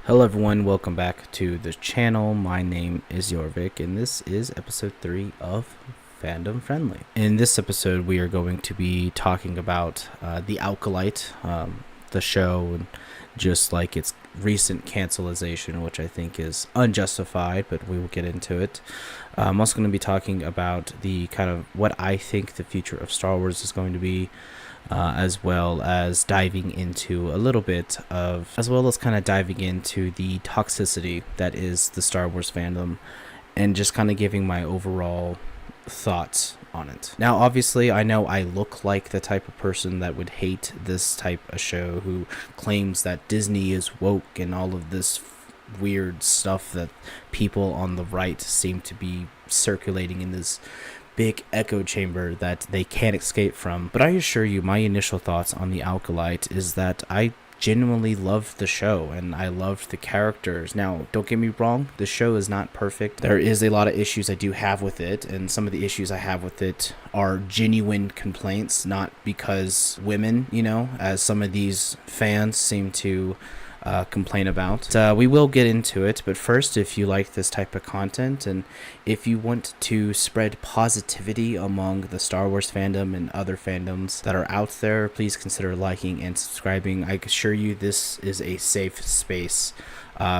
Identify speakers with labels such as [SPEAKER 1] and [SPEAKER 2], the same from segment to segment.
[SPEAKER 1] Hello everyone, welcome back to the channel. My name is Jorvik and this is episode 3 of Fandom Friendly. In this episode we are going to be talking about the Acolyte, the show, and just like its recent cancellation, which I think is unjustified, but we will get into it. I'm also going to be talking about the kind of what I think the future of Star Wars is going to be, as well as diving into a little bit of, as well as kind of diving into the toxicity that is the Star Wars fandom, and just kind of giving my overall thoughts on it. Now, obviously, I know I look like the type of person that would hate this type of show, who claims that Disney is woke and all of this weird stuff that people on the right seem to be circulating in this big echo chamber that they can't escape from. But I assure you, my initial thoughts on the Acolyte is that I genuinely loved the show and I loved the characters. Now, don't get me wrong, the show is not perfect. There is a lot of issues I do have with it, and some of the issues I have with it are genuine complaints, not because women, as some of these fans seem to complain about. We will get into it, but first, if you like this type of content and if you want to spread positivity among the Star Wars fandom and other fandoms that are out there, please consider liking and subscribing. I assure you this is a safe space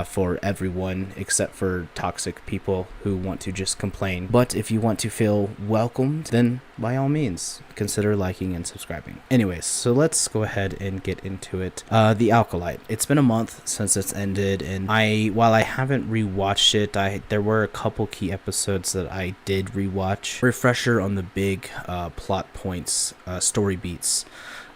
[SPEAKER 1] for everyone except for toxic people who want to just complain. But if you want to feel welcomed, then by all means consider liking and subscribing. Anyways, so let's go ahead and get into it. The Acolyte. It's been a month since it's ended, and while I haven't rewatched it, there were a couple key episodes that I did rewatch. Refresher on the big plot points, story beats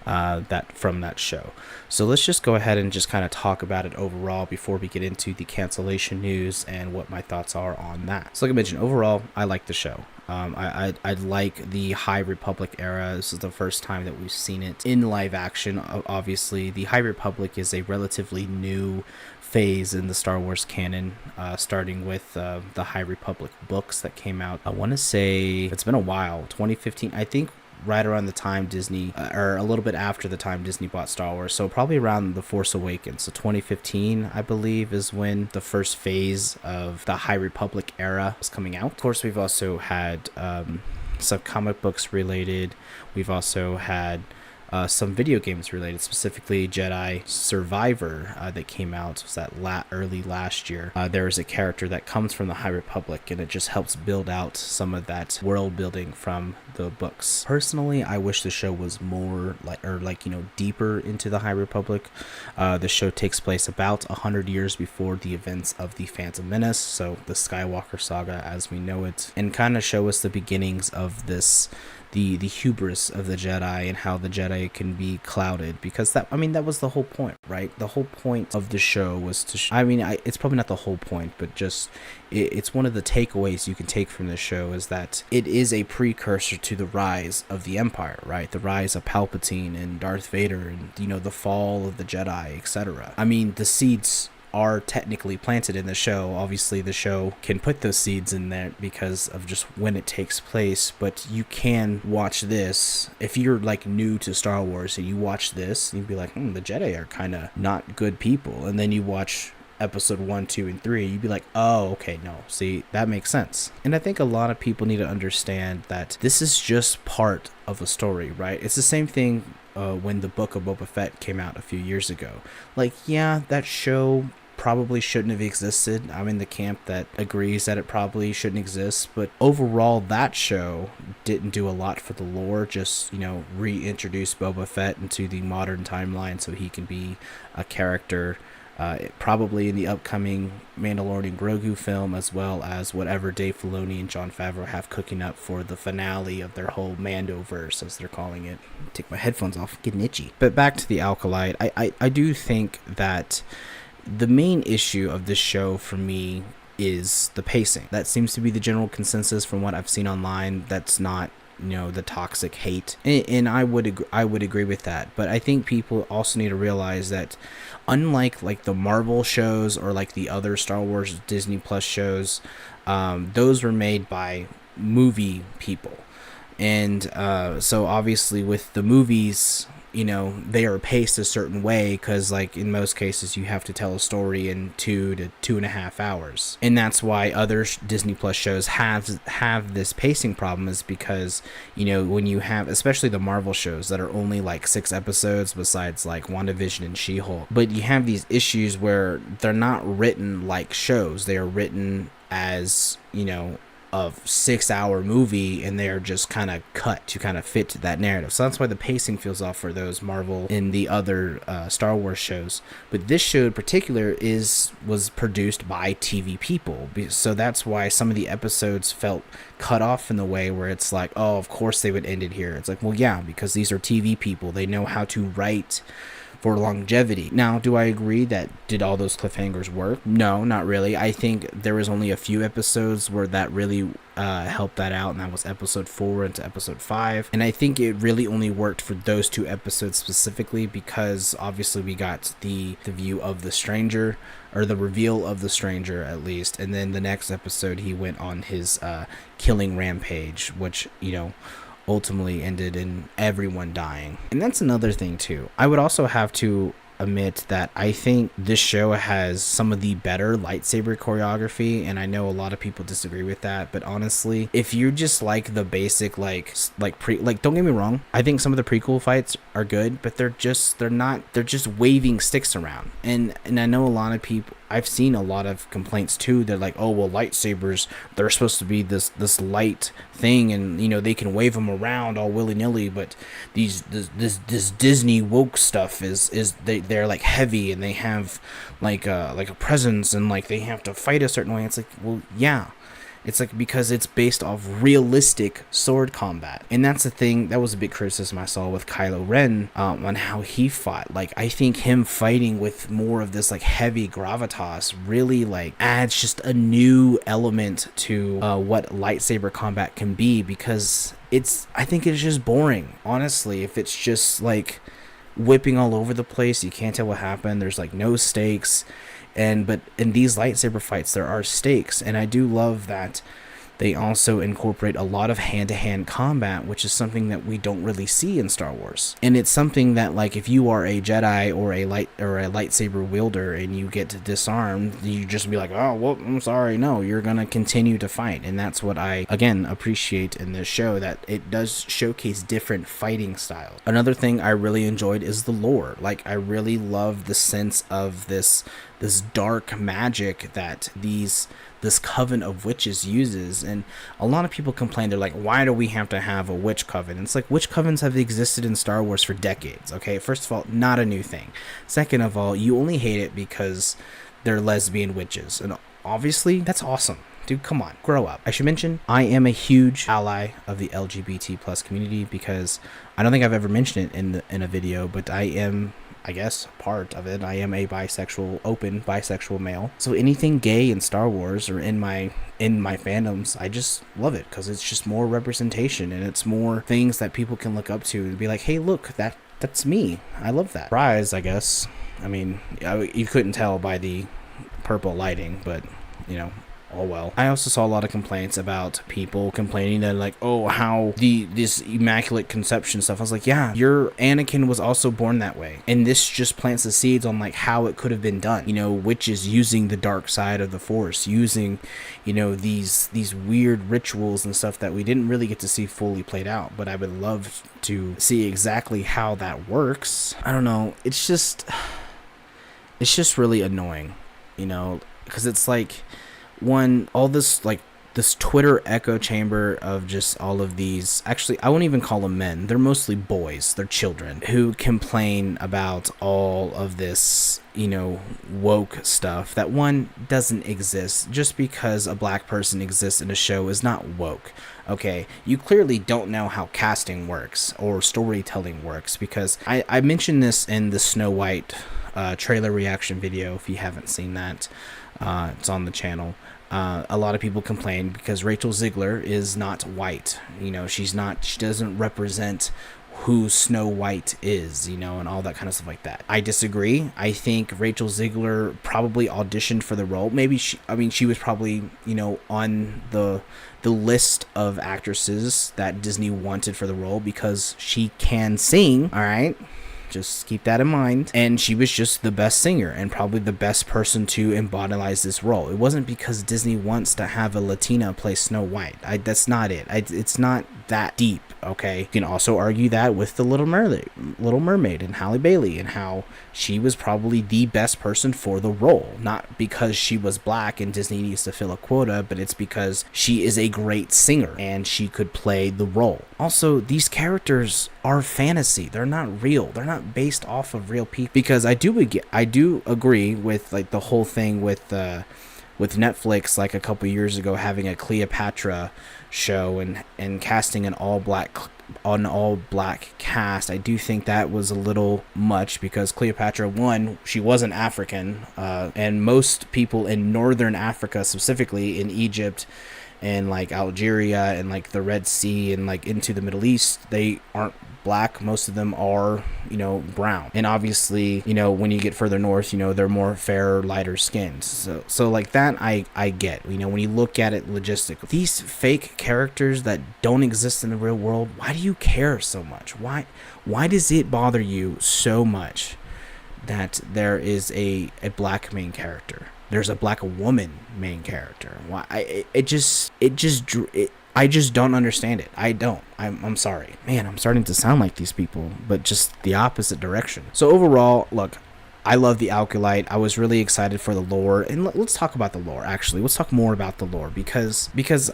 [SPEAKER 1] that from that show. So let's just go ahead and just kind of talk about it overall before we get into the cancellation news and what my thoughts are on that. So like I mentioned, overall, I like the show. I like the High Republic era. This is the first time that we've seen it in live action. Obviously, the High Republic is a relatively new phase in the Star Wars canon, starting with the High Republic books that came out. I want to say it's been a while, 2015, I think, right around the time Disney, or a little bit after the time Disney bought Star Wars, so probably around The Force Awakens. So 2015, I believe, is when the first phase of the High Republic era was coming out. Of course, we've also had some comic books related. We've also had some video games related, specifically Jedi Survivor that came out. Was that early last year? There is a character that comes from the High Republic, and it just helps build out some of that world building from the books. Personally, I wish the show was more deeper into the High Republic. The show takes place about 100 years before the events of the Phantom Menace, so the Skywalker saga as we know it, and kind of show us the beginnings of this. The hubris of the Jedi and how the Jedi can be clouded, because that was the whole point, right? The whole point of the show was to it's probably not the whole point, but just it's one of the takeaways you can take from this show is that it is a precursor to the rise of the Empire, right? The rise of Palpatine and Darth Vader, and the fall of the Jedi, etc. The seeds are technically planted in the show. Obviously, the show can put those seeds in there because of just when it takes place, but you can watch this if you're new to Star Wars and you watch this and you'd be like, the Jedi are kind of not good people, and then you watch episode 1, 2, and 3, you'd be like, oh, okay, no, see, that makes sense. And I think a lot of people need to understand that this is just part of a story, right? It's the same thing when the Book of Boba Fett came out a few years ago. That show probably shouldn't have existed. I'm in the camp that agrees that it probably shouldn't exist, but overall that show didn't do a lot for the lore. Just reintroduce Boba Fett into the modern timeline so he can be a character probably in the upcoming Mandalorian Grogu film, as well as whatever Dave Filoni and Jon Favreau have cooking up for the finale of their whole Mandoverse, as they're calling it. Take my headphones off, getting itchy. But back to the Acolyte, I do think that the main issue of this show for me is the pacing. That seems to be the general consensus from what I've seen online. That's not the toxic hate, and I would agree with that. But I think people also need to realize that unlike the Marvel shows or the other Star Wars Disney Plus shows, those were made by movie people, and so obviously with the movies, they are paced a certain way, because like in most cases you have to tell a story in 2 to 2.5 hours, and that's why other Disney Plus shows have this pacing problem, is because when you have, especially the Marvel shows that are only like 6 episodes, besides like WandaVision and She-Hulk, but you have these issues where they're not written like shows. They are written as a 6-hour movie, and they're just kind of cut to kind of fit to that narrative. So that's why the pacing feels off for those Marvel and the other Star Wars shows. But this show in particular was produced by TV people, so that's why some of the episodes felt cut off in the way where it's like, oh, of course they would end it here. It's like, well, yeah, because these are TV people. They know how to write for longevity. Now, do I agree that did all those cliffhangers work? No, not really. I think there was only a few episodes where that really helped that out, and that was episode 4 into episode 5. And I think it really only worked for those 2 episodes specifically, because obviously we got the view of the stranger, or the reveal of the stranger at least, and then the next episode he went on his killing rampage, which ultimately ended in everyone dying. And that's another thing too. I would also have to admit that I think this show has some of the better lightsaber choreography, and I know a lot of people disagree with that, but honestly, if you just like the basic don't get me wrong, I think some of the prequel fights are good, but they're just waving sticks around, and I know a lot of people, I've seen a lot of complaints too. They're like, oh, well, lightsabers, they're supposed to be this light thing, and they can wave them around all willy-nilly, but this Disney woke stuff is they're like heavy, and they have like a presence, and like they have to fight a certain way. It's like, well, yeah. It's like, because it's based off realistic sword combat. And that's the thing, that was a big criticism I saw with Kylo Ren on how he fought. Like, I think him fighting with more of this like heavy gravitas really like adds just a new element to what lightsaber combat can be, because I think it's just boring, honestly. If it's just like whipping all over the place, you can't tell what happened, there's like no stakes. But in these lightsaber fights, there are stakes, and I do love that they also incorporate a lot of hand-to-hand combat, which is something that we don't really see in Star Wars. And it's something that, like, if you are a Jedi or a lightsaber wielder and you get disarmed, you just be like, oh, well, I'm sorry. No, you're gonna continue to fight. And that's what I, again, appreciate in this show, that it does showcase different fighting styles. Another thing I really enjoyed is the lore. Like, I really love the sense of this dark magic that this coven of witches uses. And a lot of people complain, they're like, why do we have to have a witch coven? And it's like, witch covens have existed in Star Wars for decades. Okay, first of all, not a new thing. Second of all, you only hate it because they're lesbian witches, and obviously that's awesome. Dude, come on, grow up. I should mention, I am a huge ally of the LGBT plus community, because I don't think I've ever mentioned it in a video, but I am, I guess, part of it. I am a open bisexual male. So anything gay in Star Wars or in my fandoms, I just love it, because it's just more representation, and it's more things that people can look up to and be like, hey, look, that's me. I love that. Surprise, I guess. I mean, you couldn't tell by the purple lighting, but oh well. I also saw a lot of complaints about people complaining that, like, oh, how this immaculate conception stuff. I was like, yeah, your Anakin was also born that way, and this just plants the seeds on like how it could have been done. Witches using the dark side of the Force, using these weird rituals and stuff that we didn't really get to see fully played out, but I would love to see exactly how that works. I don't know, it's just really annoying, because it's like, all this like this Twitter echo chamber of just all of these, actually I won't even call them men, they're mostly boys, they're children, who complain about all of this woke stuff that doesn't exist. Just because a black person exists in a show is not woke. Okay, you clearly don't know how casting works or storytelling works, because I mentioned this in the Snow White trailer reaction video. If you haven't seen that, it's on the channel. A lot of people complain because Rachel Ziegler is not white. She doesn't represent who Snow White is, and all that kind of stuff like that. I disagree. I think Rachel Ziegler probably auditioned for the role. Maybe she was probably, on the list of actresses that Disney wanted for the role, because she can sing, all right? Just keep that in mind. And she was just the best singer and probably the best person to embody this role. It wasn't because Disney wants to have a Latina play Snow White. That's not it. It's not that deep. Okay, you can also argue that with the Little Mermaid and Halle Bailey, and how she was probably the best person for the role, not because she was black and Disney needs to fill a quota, but it's because she is a great singer and she could play the role. Also, these characters are fantasy. They're not real. They're not based off of real people. Because I do agree with like the whole thing with Netflix, like a couple years ago, having a Cleopatra show and casting an all black cast. I do think that was a little much, because Cleopatra, one, she wasn't African, and most people in northern Africa, specifically in Egypt and like Algeria and like the Red Sea and like into the Middle East, they aren't black. Most of them are, brown. And obviously, when you get further north, they're more fair, lighter skinned. So like that, I get, when you look at it logistically, these fake characters that don't exist in the real world, why do you care so much? Why does it bother you so much that there is a black main character? There's a black woman main character. Why? I just don't understand it. I'm sorry. Man, I'm starting to sound like these people, but just the opposite direction. So overall, look, I love the Acolyte. I was really excited for the lore, and let's talk about the lore. Actually, let's talk more about the lore, because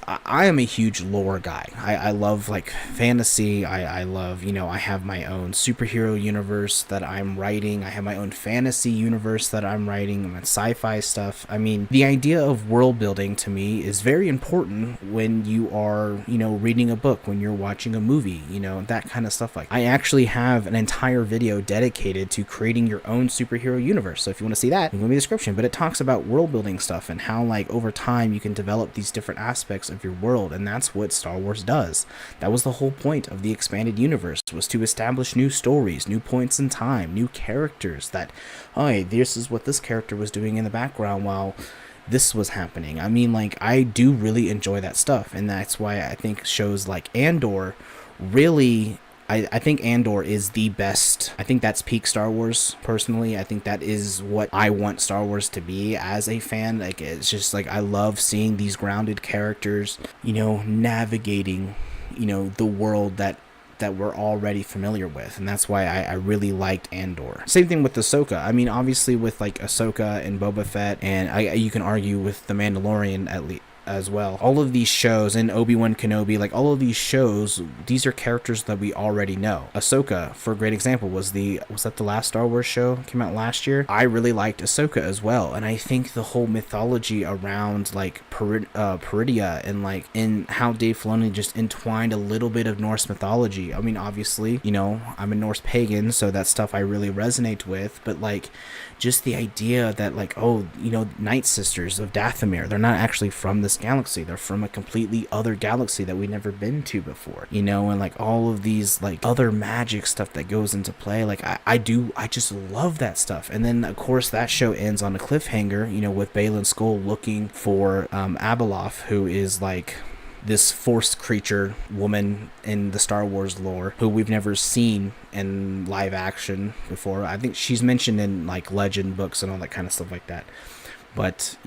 [SPEAKER 1] I am a huge lore guy. I love like fantasy. I love, I have my own superhero universe that I'm writing. I have my own fantasy universe that I'm writing, and sci-fi stuff. I mean, the idea of world building to me is very important when you are, reading a book, when you're watching a movie, that kind of stuff. Like, I actually have an entire video dedicated to creating your own superhero universe, so if you want to see that, look in the description. But it talks about world building stuff and how like over time you can develop these different aspects of your world, and that's what Star Wars does. That was the whole point of the expanded universe, was to establish new stories, new points in time, new characters that, oh, hey, this is what this character was doing in the background while this was happening. I mean, like, I do really enjoy that stuff, and that's why I think shows like Andor really, I think Andor is the best. I think that's peak Star Wars, personally. I think that is what I want Star Wars to be as a fan. Like, it's just like, I love seeing these grounded characters, navigating, the world that we're already familiar with, and that's why I really liked Andor. Same thing with Ahsoka. I mean, obviously with like Ahsoka and Boba Fett, and you can argue with The Mandalorian at least as well. All of these shows, and Obi-Wan Kenobi, like all of these shows, these are characters that we already know. Ahsoka, for a great example, was that the last Star Wars show came out last year? I really liked Ahsoka as well, and I think the whole mythology around like Peridia and like in how Dave Filoni just entwined a little bit of Norse mythology. I mean, obviously, I'm a Norse pagan, so that stuff I really resonate with, but like just the idea that like, Night Sisters of Dathomir, they're not actually from this galaxy, they're from a completely other galaxy that we've never been to before, and like all of these like other magic stuff that goes into play. Like I just love that stuff. And then of course that show ends on a cliffhanger, with Baylan Skoll looking for Abeloth, who is like this forced creature woman in the Star Wars lore, who we've never seen in live action before. I think she's mentioned in like legend books and all that kind of stuff like that. But,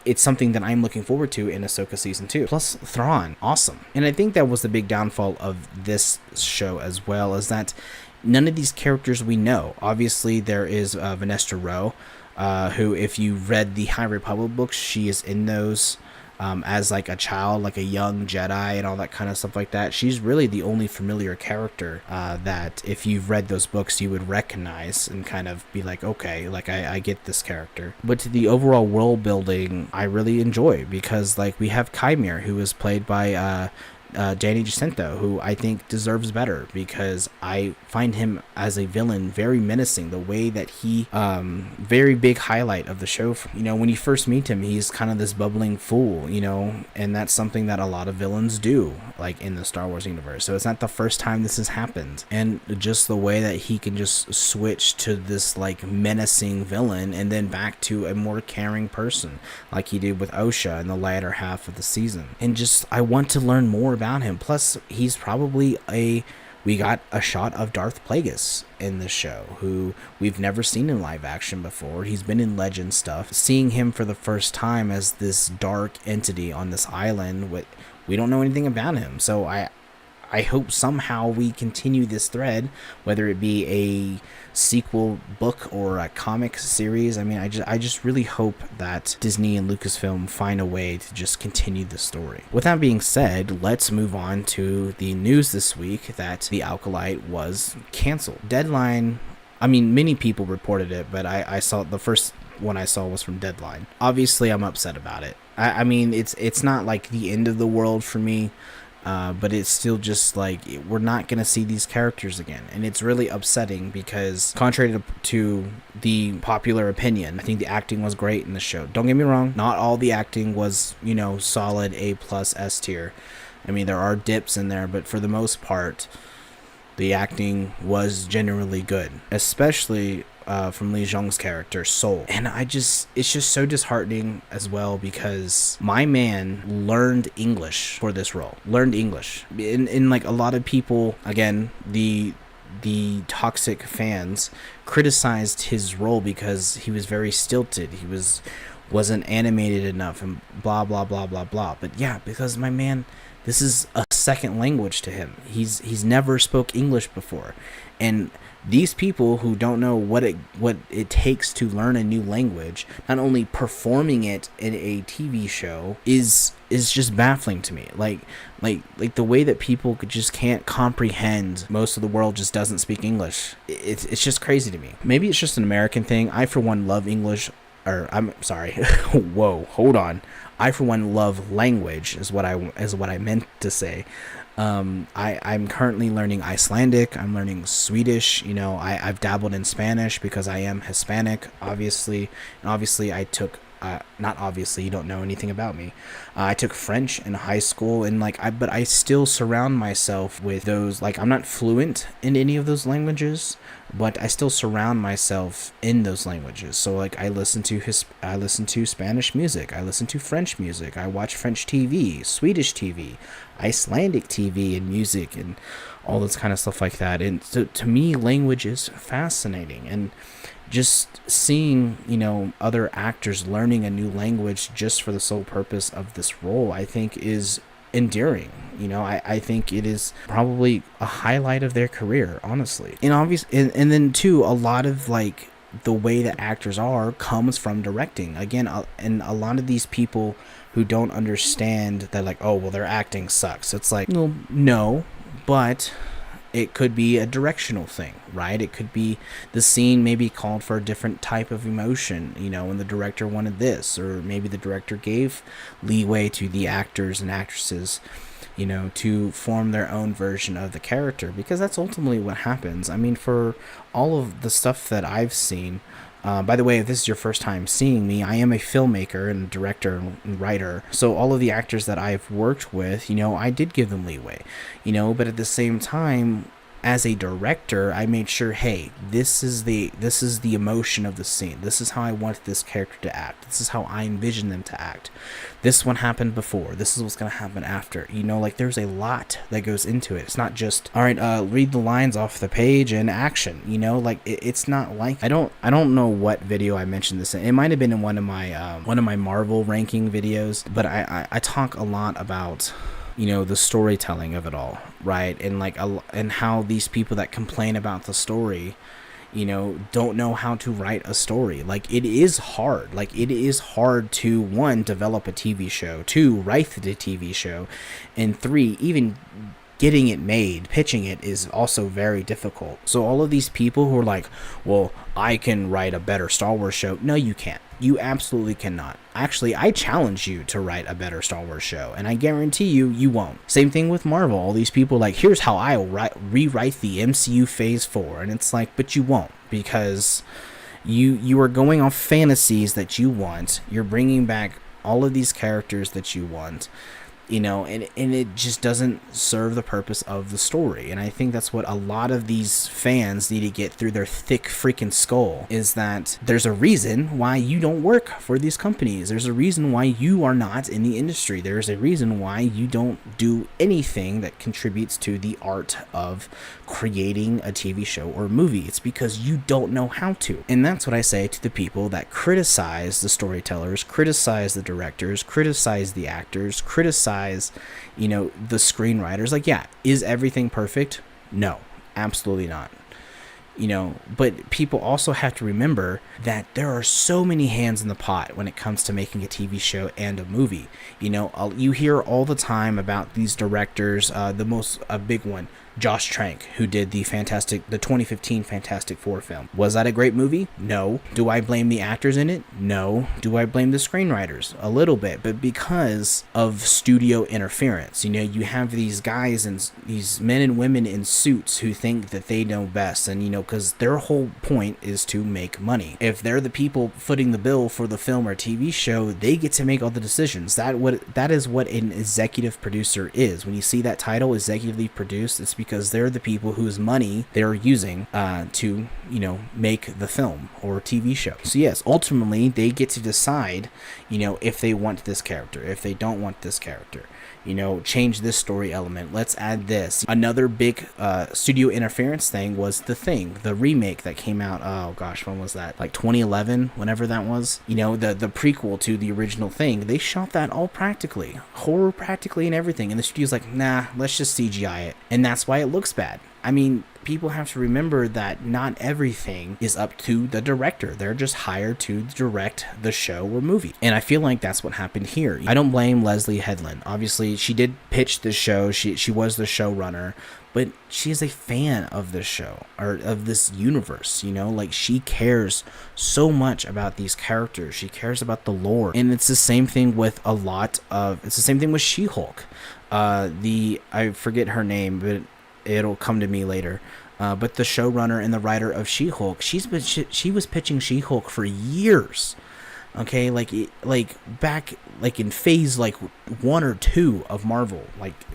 [SPEAKER 1] it's something that I'm looking forward to in Ahsoka Season 2. Plus, Thrawn. Awesome. And I think that was the big downfall of this show as well, is that none of these characters we know. Obviously, there is Vanessa Rowe, who, if you read the High Republic books, she is in those as like a child, like a young Jedi and all that kind of stuff like that. She's really the only familiar character that if you've read those books you would recognize and kind of be like, okay, like I get this character. But the overall world building I really enjoy, because like we have Chimere, who is played by Danny Jacinto, who I think deserves better, because I find him as a villain very menacing. The way that he, very big highlight of the show, when you first meet him, he's kind of this bubbling fool, and that's something that a lot of villains do, like in the Star Wars universe. So it's not the first time this has happened, and just the way that he can just switch to this like menacing villain and then back to a more caring person, like he did with Osha in the latter half of the season. And just, I want to learn more about him. Plus, he's probably a we got a shot of Darth Plagueis in this show, who we've never seen in live action before. He's been in Legend stuff. Seeing him for the first time as this dark entity on this island, we don't know anything about him. So I hope somehow we continue this thread, whether it be a sequel book or a comic series. I mean, I just really hope that Disney and Lucasfilm find a way to just continue the story. With that being said, let's move on to the news this week that the Acolyte was canceled. Deadline, I mean, many people reported it, but I saw the first one I saw was from Deadline. Obviously, I'm upset about it. I mean, it's not like the end of the world for me. But it's still just like, we're not going to see these characters again. And it's really upsetting because contrary to the popular opinion, I think the acting was great in the show. Don't get me wrong. Not all the acting was, solid A+ S tier. I mean, there are dips in there, but for the most part, the acting was generally good, especially from Lee Jong's character, Soul. And it's just so disheartening as well, because my man learned English for this role. Learned English. In like a lot of people, again, the toxic fans criticized his role because he was very stilted. He wasn't animated enough and blah, blah, blah, blah, blah. But yeah, because my man, this is a second language to him. He's never spoke English before. And these people who don't know what it takes to learn a new language, not only performing it in a TV show is just baffling to me. Like the way that people just can't comprehend, most of the world just doesn't speak English. It's just crazy to me. Maybe it's just an American thing. I, for one, love English. Or I'm sorry. Whoa, hold on. I, for one, love language is what I meant to say. I'm currently learning Icelandic. I'm learning Swedish. I've dabbled in Spanish because I am Hispanic, obviously. And obviously I took, not obviously, you don't know anything about me. I took French in high school, and but I still surround myself with those. Like, I'm not fluent in any of those languages, but I still surround myself in those languages. So like, I listen to Spanish music, I listen to French music, I watch French TV, Swedish TV, Icelandic TV and music, and all this kind of stuff like that. And so to me, language is fascinating, and just seeing, other actors learning a new language just for the sole purpose of this role, I think is endearing. I think it is probably a highlight of their career, honestly. And then too, a lot of like the way that actors are comes from directing. Again, and a lot of these people who don't understand that, like, oh, well, their acting sucks. It's like, well, no, but it could be a directional thing, right? It could be the scene maybe called for a different type of emotion, and the director wanted this, or maybe the director gave leeway to the actors and actresses, to form their own version of the character, because that's ultimately what happens. I mean, for all of the stuff that I've seen, by the way, if this is your first time seeing me, I am a filmmaker and director and writer. So all of the actors that I've worked with, I did give them leeway, but at the same time, as a director, I made sure, hey, this is the emotion of the scene. This is how I want this character to act. This is how I envision them to act. This one happened before. This is what's going to happen after. Like, there's a lot that goes into it. It's not just, all right, read the lines off the page and action. Like, it's not like, I don't know what video I mentioned this in. It might have been in one of my Marvel ranking videos, but I talk a lot about the storytelling of it all, right? And and how these people that complain about the story, don't know how to write a story. Like, it is hard. Like, it is hard to, 1, develop a TV show, 2, write the TV show, and 3, even getting it made, pitching it is also very difficult. So all of these people who are like, well, I can write a better Star Wars show. No, you can't. You absolutely cannot. Actually, I challenge you to write a better Star Wars show, and I guarantee you won't. Same thing with Marvel. All these people like, here's how I'll rewrite the MCU Phase 4, and it's like, but you won't, because you are going off fantasies that you want. You're bringing back all of these characters that you want, and it just doesn't serve the purpose of the story. And I think that's what a lot of these fans need to get through their thick freaking skull, is that there's a reason why you don't work for these companies. There's a reason why you are not in the industry. There's a reason why you don't do anything that contributes to the art of creating a TV show or movie. It's because you don't know how to. And that's what I say to the people that criticize the storytellers, criticize the directors, criticize the actors, criticize the screenwriters. Like, yeah, is everything perfect? No, absolutely not. But people also have to remember that there are so many hands in the pot when it comes to making a TV show and a movie. You hear all the time about these directors, a big one, Josh Trank, who did the 2015 Fantastic Four film. Was that a great movie? No. Do I blame the actors in it? No. Do I blame the screenwriters? A little bit, but because of studio interference. You have these guys and these men and women in suits who think that they know best, and because their whole point is to make money. If they're the people footing the bill for the film or TV show, they get to make all the decisions. That is what an executive producer is. When you see that title, executively produced, it's because they're the people whose money they're using to make the film or TV show. So yes, ultimately they get to decide if they want this character, if they don't want this character, change this story element, let's add this. Another big studio interference thing was The Thing, the remake that came out, oh gosh, when was that, like 2011, whenever that was, the prequel to the original Thing. They shot that all practically, horror practically and everything, and the studio's like, nah, let's just CGI it, and that's why it looks bad. I mean, people have to remember that not everything is up to the director. They're just hired to direct the show or movie. And I feel like that's what happened here. I don't blame Leslie Headland. Obviously, she did pitch the show. She was the showrunner, but she is a fan of the show or of this universe, like she cares so much about these characters. She cares about the lore. And it's the same thing with it's the same thing with She-Hulk. I forget her name, but it'll come to me later. But the showrunner and the writer of She-Hulk, she was pitching She-Hulk for years. Okay, like back in phase 1 or 2 of Marvel,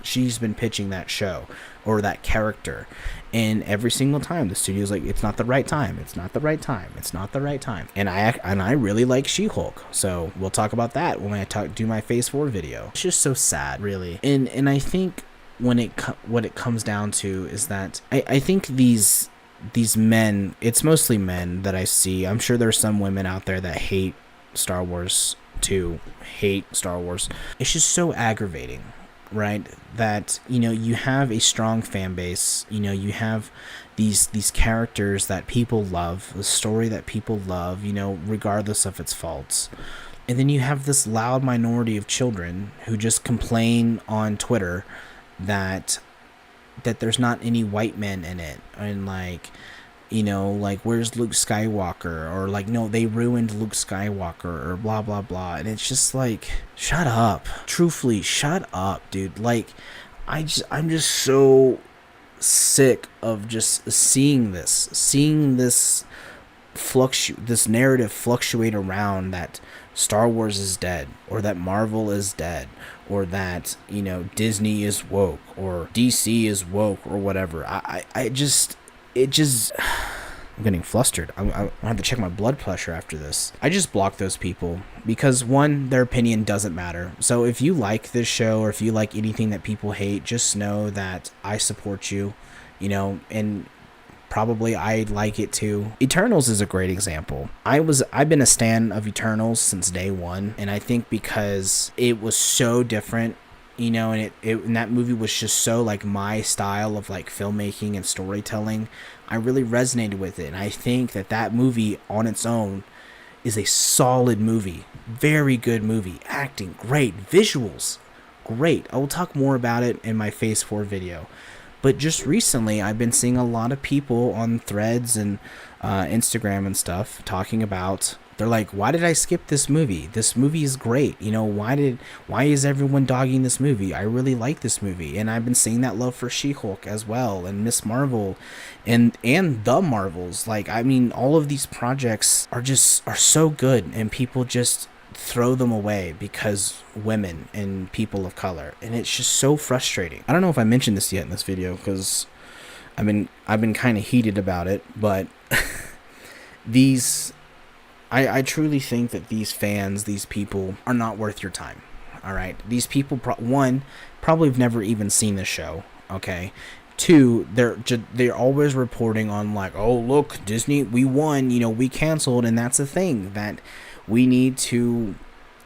[SPEAKER 1] she's been pitching that show or that character, and every single time the studio's like, it's not the right time, it's not the right time, it's not the right time. And I really like She-Hulk, so we'll talk about that when I do my Phase 4 video. It's just so sad, really. And I think what it comes down to is that I think these men, it's mostly men that I see. I'm sure there's some women out there that hate Star Wars too, hate Star Wars. It's just so aggravating, right? That you have a strong fan base, you have these characters that people love, the story that people love, regardless of its faults. And then you have this loud minority of children who just complain on Twitter that there's not any white men in it, and where's Luke Skywalker, or no, they ruined Luke Skywalker, or blah blah blah. And it's just shut up, truthfully, shut up, dude. I'm just so sick of just seeing this narrative fluctuate around that Star Wars is dead, or that Marvel is dead, or that Disney is woke, or DC is woke, or whatever. I'm getting flustered. I have to check my blood pressure after this. I just block those people because, one, their opinion doesn't matter. So if you like this show, or if you like anything that people hate, just know that I support you, and probably I'd like it too. Eternals is a great example. I've been a stan of Eternals since day one, and I think because it was so different, and and that movie was just so my style of filmmaking and storytelling, I really resonated with it. And I think that movie on its own is a solid movie, very good movie, acting great, visuals great. I will talk more about it in my Phase 4 video. But just recently, I've been seeing a lot of people on Threads and Instagram and stuff talking about, they're like, why did I skip this movie? This movie is great. Why is everyone dogging this movie? I really like this movie. And I've been seeing that love for She-Hulk as well, and Miss Marvel, and the Marvels. All of these projects are so good, and people just throw them away because women and people of color, and it's just so frustrating. I don't know if I mentioned this yet in this video because I've been kind of heated about it, but I truly think that these fans, these people are not worth your time. All right, these people probably have never even seen the show. Okay. 2, they're always reporting on like, oh look, Disney, we won, we canceled. And that's the thing, that we need to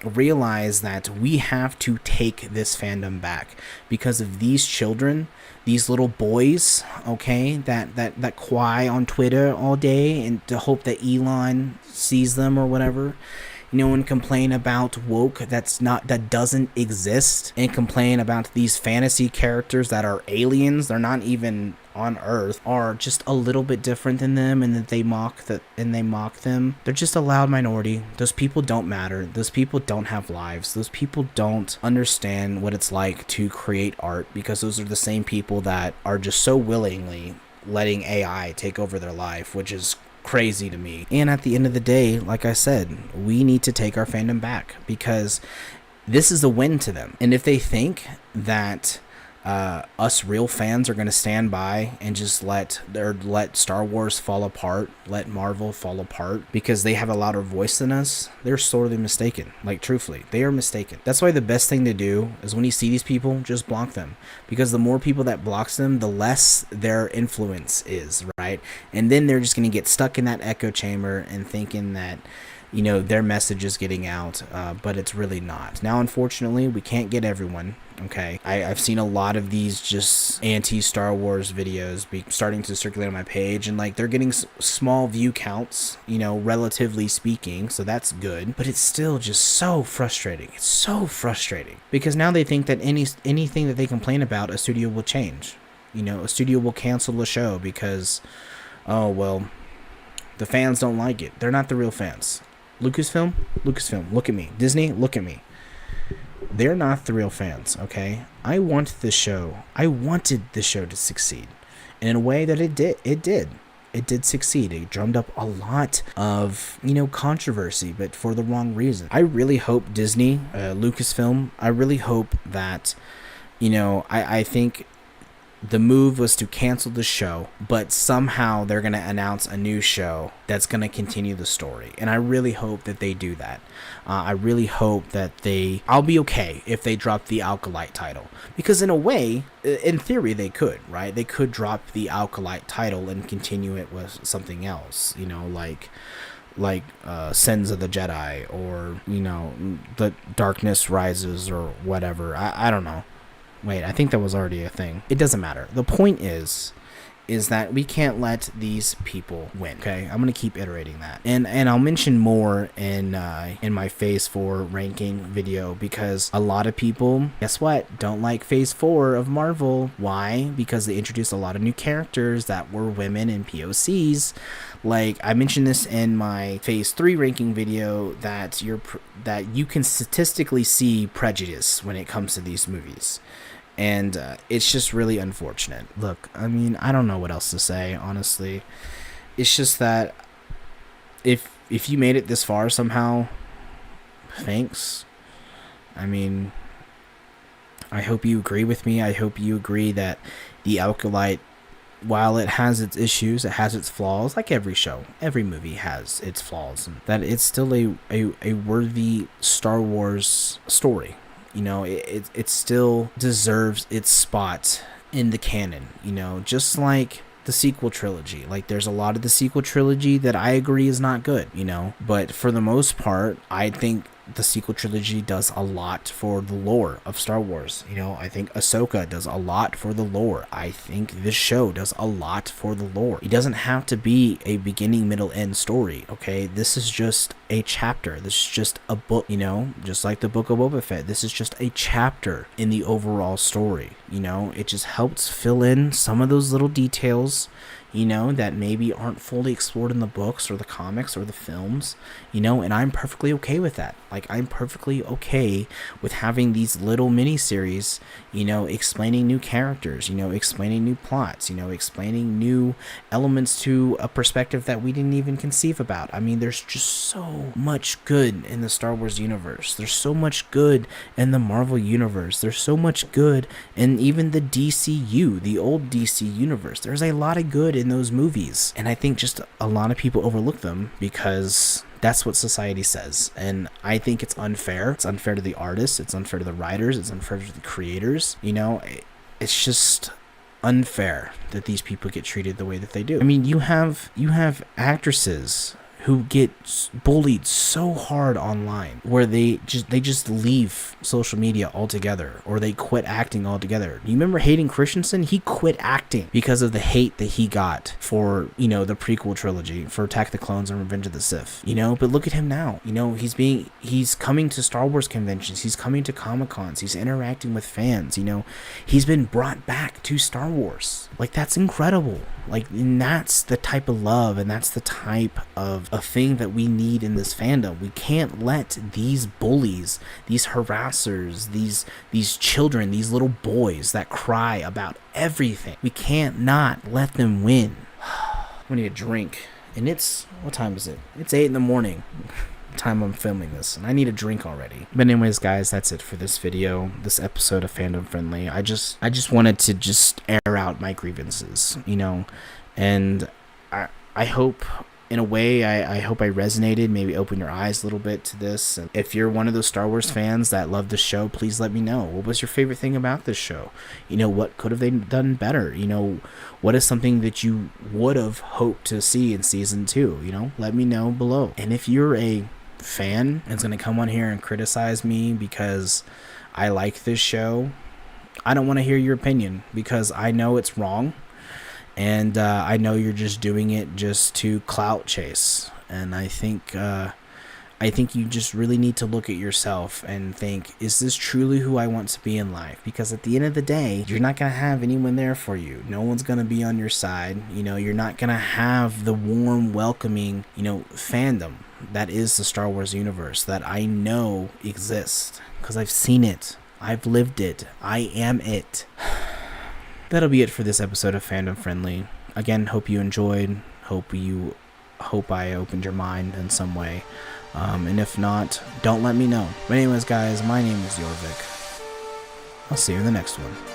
[SPEAKER 1] realize that we have to take this fandom back because of these children, these little boys, okay, that cry on Twitter all day and to hope that Elon sees them or whatever, and complain about woke that doesn't exist, and complain about these fantasy characters that are aliens, they're not even on Earth, are just a little bit different than them, and that they mock them. They're just a loud minority. Those people don't matter. Those people don't have lives. Those people don't understand what it's like to create art, because those are the same people that are just so willingly letting AI take over their life, which is crazy to me. And at the end of the day, like I said, we need to take our fandom back, because this is a win to them. And if they think that us real fans are going to stand by and just let Star Wars fall apart, let Marvel fall apart because they have a louder voice than us, they're sorely mistaken. Like, truthfully, they are mistaken. That's why the best thing to do is, when you see these people, just block them, because the more people that blocks them, the less their influence is, right? And then they're just going to get stuck in that echo chamber and thinking that their message is getting out, but it's really not. Now, unfortunately, we can't get everyone, okay? I've seen a lot of these just anti-Star Wars videos starting to circulate on my page, and like, they're getting small view counts, relatively speaking, so that's good. But it's still just so frustrating. It's so frustrating, because now they think that anything that they complain about, a studio will change. A studio will cancel a show because, oh, well, the fans don't like it. They're not the real fans. Lucasfilm, look at me. Disney, look at me. They're not the real fans, okay? I wanted the show to succeed. And in a way that it did. It did succeed. It drummed up a lot of, controversy, but for the wrong reason. I really hope Disney, Lucasfilm, I really hope that, I think the move was to cancel the show, but somehow they're going to announce a new show that's going to continue the story. And I really hope that they do that. I really hope that I'll be okay if they drop the Acolyte title. Because in a way, in theory, they could, right? They could drop the Acolyte title and continue it with something else, like Sins of the Jedi, or, The Darkness Rises, or whatever. I don't know. Wait, I think that was already a thing. It doesn't matter. The point is that we can't let these people win, okay? I'm going to keep iterating that. And I'll mention more in my Phase 4 ranking video, because a lot of people, guess what, don't like Phase 4 of Marvel. Why? Because they introduced a lot of new characters that were women and POCs. Like, I mentioned this in my Phase 3 ranking video, that you can statistically see prejudice when it comes to these movies. And it's just really unfortunate. Look, I mean, I don't know what else to say, honestly. It's just that if you made it this far somehow, thanks. I mean, I hope you agree with me. I hope you agree that the Acolyte, while it has its issues, it has its flaws, like every show, every movie has its flaws, and that it's still a worthy Star Wars story. It still deserves its spot in the canon, just like the sequel trilogy. Like, there's a lot of the sequel trilogy that I agree is not good, but for the most part, I think the sequel trilogy does a lot for the lore of Star Wars. I think Ahsoka does a lot for the lore. I think this show does a lot for the lore. It doesn't have to be a beginning, middle, end story, okay? This is just a chapter. This is just a book, just like the Book of Boba Fett. This is just a chapter in the overall story, It just helps fill in some of those little details, you know, that maybe aren't fully explored in the books or the comics or the films, you know, and I'm perfectly okay with that. Like, I'm perfectly okay with having these little miniseries, you know, explaining new characters, you know, explaining new plots, you know, explaining new elements to a perspective that we didn't even conceive about. I mean, there's just so much good in the Star Wars universe. There's so much good in the Marvel universe. There's so much good in even the DCU, the old DC universe. There's a lot of good in those movies. And I think just a lot of people overlook them because that's what society says. And I think it's unfair. It's unfair to the artists. It's unfair to the writers. It's unfair to the creators. You know, it's just unfair that these people get treated the way that they do. I mean, you have actresses who get bullied so hard online where they just leave social media altogether, or they quit acting altogether. You remember Hayden Christensen? He quit acting because of the hate that he got for, you know, the prequel trilogy, for Attack of the Clones and Revenge of the Sith, you know. But look at him now. You know, he's coming to Star Wars conventions, he's coming to Comic-Cons, he's interacting with fans, you know. He's been brought back to Star Wars. Like, that's incredible. Like, and that's the type of love, and that's the type of a thing that we need in this fandom. We can't let these bullies, these harassers, these children, these little boys that cry about everything, we can't not let them win. We need a drink, and what time is it? It's 8 in the morning. Time I'm filming this, and I need a drink already. But anyways, guys, that's it for this video, this episode of Fandom Friendly. I just wanted to just air out my grievances, you know, and I hope, in a way, I hope I resonated, maybe open your eyes a little bit to this. And if you're one of those Star Wars fans that love the show, please let me know. What was your favorite thing about this show? You know, what could have they done better? You know, what is something that you would have hoped to see in season 2? You know, let me know below. And if you're a fan that's going to come on here and criticize me because I like this show, I don't want to hear your opinion, because I know it's wrong. And I know you're just doing it just to clout chase. And I think you just really need to look at yourself and think, is this truly who I want to be in life? Because at the end of the day, you're not going to have anyone there for you. No one's going to be on your side. You know, you're not going to have the warm, welcoming, you know, fandom that is the Star Wars universe that I know exists. Because I've seen it. I've lived it. I am it. That'll be it for this episode of Fandom Friendly. Again, hope you enjoyed. Hope I opened your mind in some way. And if not, don't let me know. But anyways, guys, my name is Jorvik. I'll see you in the next one.